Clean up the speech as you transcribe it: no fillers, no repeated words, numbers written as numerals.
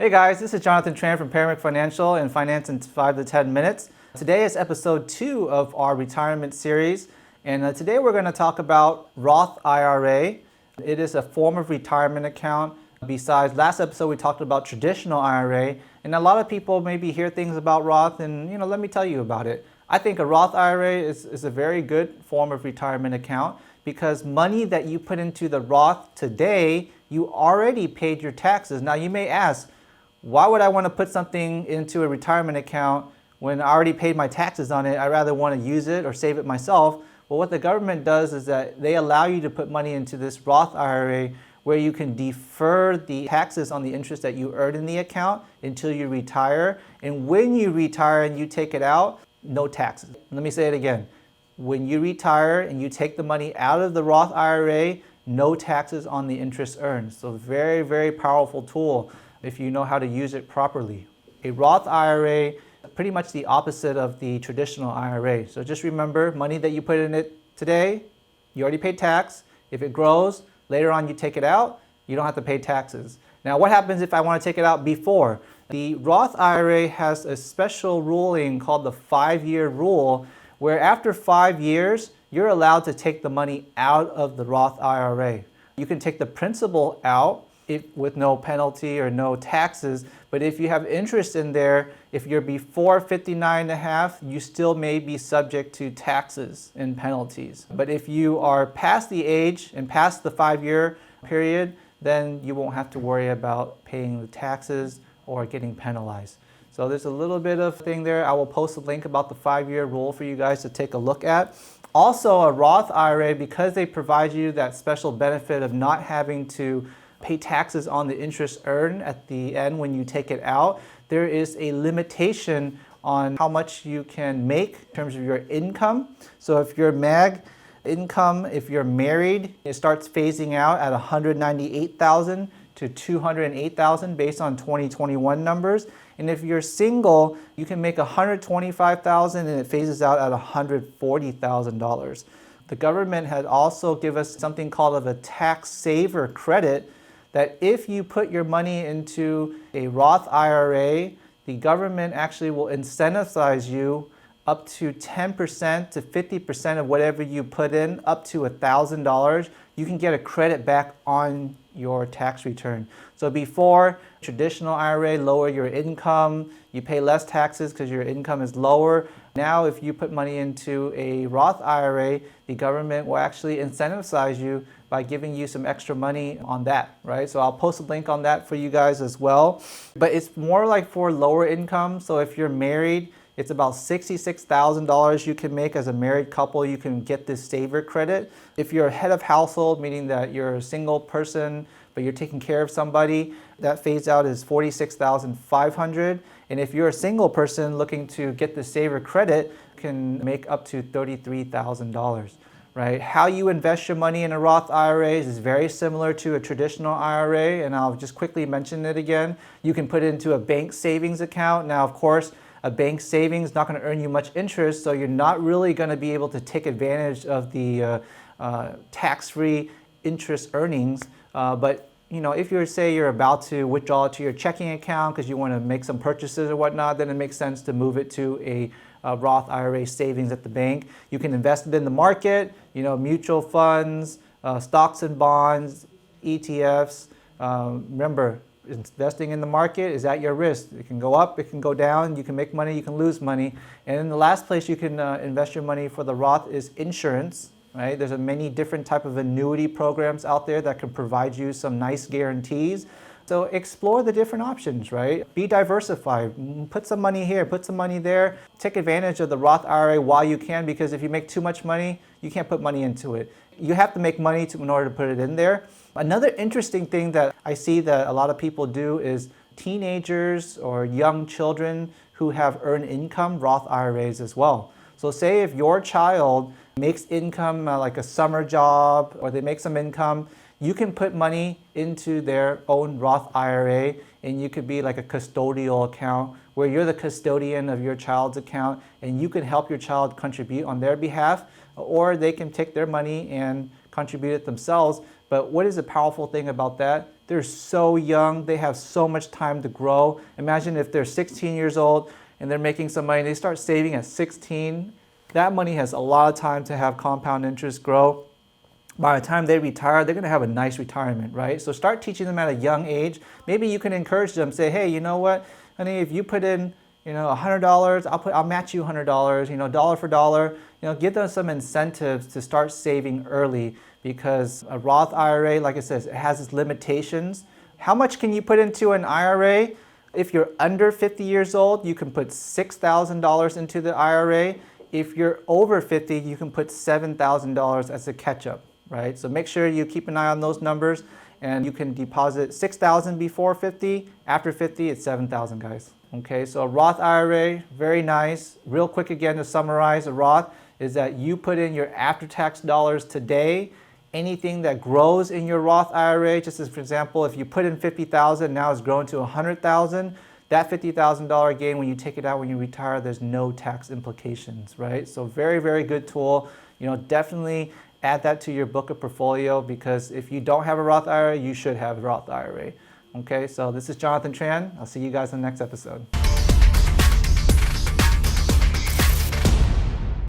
Hey guys, this is Jonathan Tran from Paramount Financial and Finance in 5 to 10 minutes. Today is episode 2 of our retirement series, and today we're going to talk about Roth IRA. It is a form of retirement account. Besides, last episode we talked about traditional IRA, and a lot of people maybe hear things about Roth and let me tell you about it. I think a Roth IRA is a very good form of retirement account because money that you put into the Roth today, you already paid your taxes. Now you may ask, why would I want to put something into a retirement account when I already paid my taxes on it? I'd rather want to use it or save it myself. Well, what the government does is that they allow you to put money into this Roth IRA where you can defer the taxes on the interest that you earn in the account until you retire. And when you retire and you take it out, no taxes. Let me say it again. When you retire and you take the money out of the Roth IRA, no taxes on the interest earned. So very, very powerful tool if you know how to use it properly. A Roth IRA, pretty much the opposite of the traditional IRA. So just remember, money that you put in it today, you already paid tax. If it grows, later on you take it out, you don't have to pay taxes. Now what happens if I want to take it out before? The Roth IRA has a special ruling called the 5-year rule, where after 5 years, you're allowed to take the money out of the Roth IRA. You can take the principal out with no penalty or no taxes, but if you have interest in there, if you're before 59 and a half, you still may be subject to taxes and penalties. But if you are past the age and past the 5-year period, then you won't have to worry about paying the taxes or getting penalized. So there's a little bit of thing there. I will post a link about the 5-year rule for you guys to take a look at. Also, a Roth IRA, because they provide you that special benefit of not having to pay taxes on the interest earned at the end when you take it out, there is a limitation on how much you can make in terms of your income. So if your MAG income, if you're married, it starts phasing out at $198,000 to $208,000 based on 2021 numbers. And if you're single, you can make $125,000 and it phases out at $140,000. The government had also given us something called a tax saver credit, that if you put your money into a Roth IRA, the government actually will incentivize you up to 10% to 50% of whatever you put in, up to $1,000. You can get a credit back on your tax return. So before, traditional IRA lower your income, you pay less taxes because your income is lower. Now if you put money into a Roth IRA, the government will actually incentivize you by giving you some extra money on that, right? So I'll post a link on that for you guys as well. But it's more like for lower income. So if you're married, it's about $66,000 you can make as a married couple. You can get this saver credit. If you're a head of household, meaning that you're a single person, but you're taking care of somebody, that phase out is $46,500. And if you're a single person looking to get the saver credit, you can make up to $33,000. Right? How you invest your money in a Roth IRA is very similar to a traditional IRA, and I'll just quickly mention it again. You can put it into a bank savings account. Now, of course, a bank savings is not going to earn you much interest, so you're not really going to be able to take advantage of the tax-free interest earnings. But if you're about to withdraw to your checking account because you want to make some purchases or whatnot, then it makes sense to move it to a Roth IRA savings at the bank. You can invest it in the market, mutual funds, stocks and bonds, ETFs. Remember, investing in the market is at your risk. It can go up, it can go down, you can make money, you can lose money. And then the last place you can invest your money for the Roth is insurance. Right? There's many different type of annuity programs out there that can provide you some nice guarantees. So explore the different options, right? Be diversified. Put some money here, put some money there. Take advantage of the Roth IRA while you can, because if you make too much money, you can't put money into it. You have to make money in order to put it in there. Another interesting thing that I see that a lot of people do is teenagers or young children who have earned income, Roth IRAs as well. So say if your child makes income like a summer job, or they make some income, you can put money into their own Roth IRA, and you could be like a custodial account where you're the custodian of your child's account, and you can help your child contribute on their behalf, or they can take their money and contribute it themselves. But what is the powerful thing about that? They're so young. They have so much time to grow. Imagine if they're 16 years old and they're making some money. They start saving at 16. That money has a lot of time to have compound interest grow. By the time they retire, they're going to have a nice retirement, right? So start teaching them at a young age. Maybe you can encourage them, say, hey, you know what, honey, if you put in, $100, I'll match you $100, dollar for dollar. Give them some incentives to start saving early, because a Roth IRA, like I said, it has its limitations. How much can you put into an IRA? If you're under 50 years old, you can put $6,000 into the IRA. If you're over 50, you can put $7,000 as a catch-up, right? So make sure you keep an eye on those numbers, and you can deposit $6,000 before 50. After 50, it's $7,000, guys. Okay, so a Roth IRA, very nice. Real quick again to summarize, a Roth is that you put in your after-tax dollars today. Anything that grows in your Roth IRA, just as for example, if you put in $50,000, now it's grown to $100,000. That $50,000 gain, when you take it out when you retire, there's no tax implications, right? So very, very good tool. Definitely add that to your book of portfolio, because if you don't have a Roth IRA, you should have a Roth IRA. Okay, so this is Jonathan Tran. I'll see you guys in the next episode.